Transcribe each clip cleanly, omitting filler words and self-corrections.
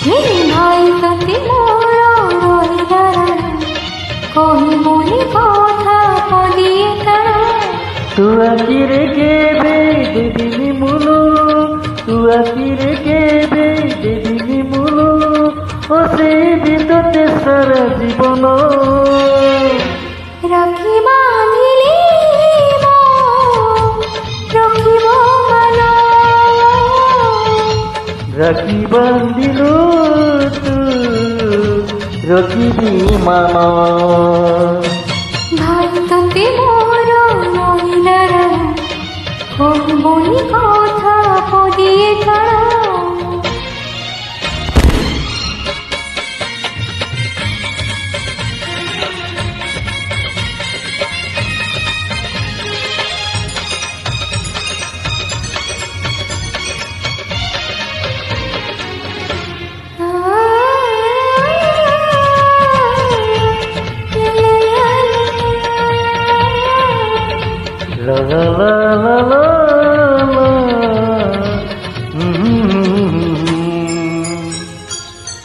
ভাই তাতে মোরা রহিলা কহিবনি কথা পদিয়ে তারা তু আখিরে কেবে দেবিনি মুলু তু আখিরে কেবে দেবিনি মুলু ও সেই বিন্দুতে সারা জীবন রাখি বাঁধিলি রখিব মন রাখি বান্ধিলু তু রখিবি মান ভাই তাতে মোরা রহিলা কহিবনি কথা পদিয়ে তারা লা লা লা লা লা লা।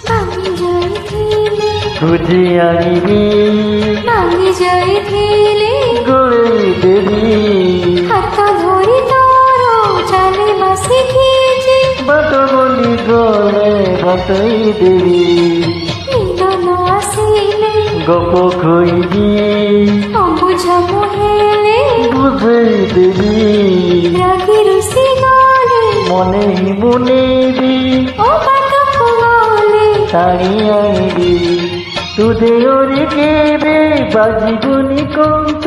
ভাঙি যাইছিলে খুঁজে আনিবি ভাঙি যাইছিলে গড়ে দেবি হাত ধরি তোর চালে বাসি খেয়েছি বাট বলি গলে বাটাই দেবি মিলন আসিলে গপ খইবি অবুঝা মহেলে বুঝাই দেবি রাগি রুসি গলে মনে মনেবি ও বাট গলে তাড়ি আনিবি তুদে ওরে কেবে বাজিবনি কন্ত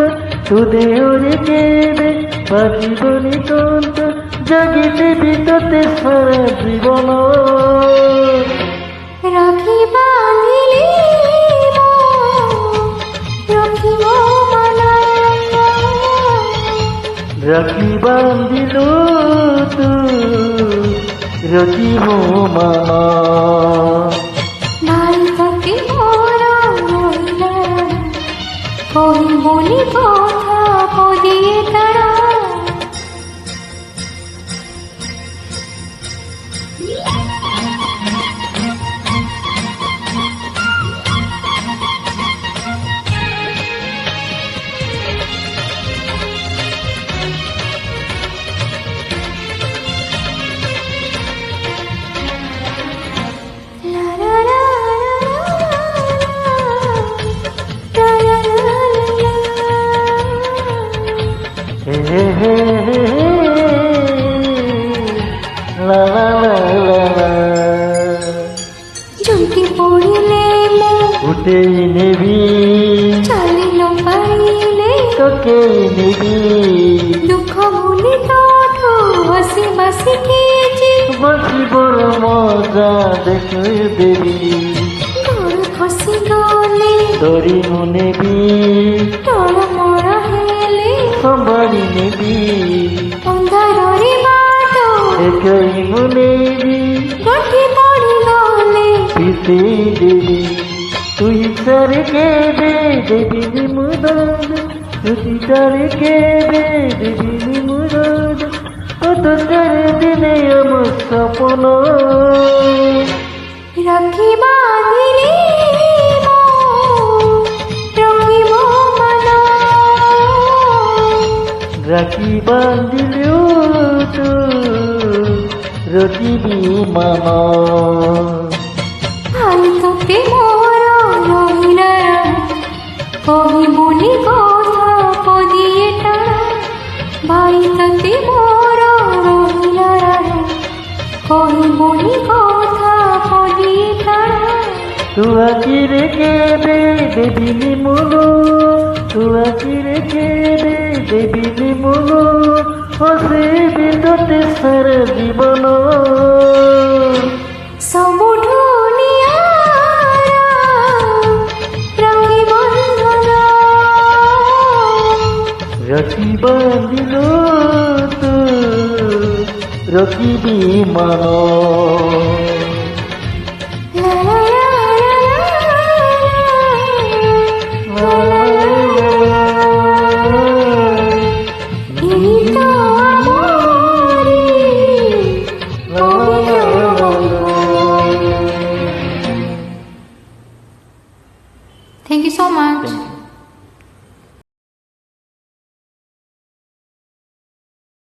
তুদে ওরে কেবে বাজিবনি কন্ত জাগিতে বিততে সারা জীবন রাখি বাঁধিলি রখিব মন রাখি বান্ধিলু তু রখিব মান ভাই তাতে মোরা রহিলা কহিবনি কথা পদিয়ে তারা হে হে হে হে হে। লা লা লা লা লা। ঝুঁকি পড়িলে মো উঠেই নেবি চালিল পাইলে তোকে নেবি দুঃখ ভুলি তোঠু হসি বাসি খেয়েছি বসিবর মজা দেখে দেবি তোর খসি গলে দড়ি নেবি তোর মরা হেলে সম্ভারি নেবি অন্ধারে বাট একাই নেবি গঠি পড়ি গলে পিতে দেবি তুই তার কেবে দেবি মুরাদ তুই তার কেবে দেবি মুরাদ কত চার দিনে আমার স্বপ্ন রাখি বাঁধিলি রখিব মন রাখি বান্ধিলেও তো রকিবি মান ভাই তোকে মোরা রহিলা কহিবনি কথা পদিয়ে তারা ভাই তোকে মোরা রহিলা কহিবনি কথা পদিয়ে তারা তু আখিরে কেবে দেবিনি মুলু তু আখিরে কেবে দেবিনি মুলু হসে বিন্দুতে সারা জীবন সমুঠু রাখি বন্ধন রাখি বাঁধিলু তু রকিবি মান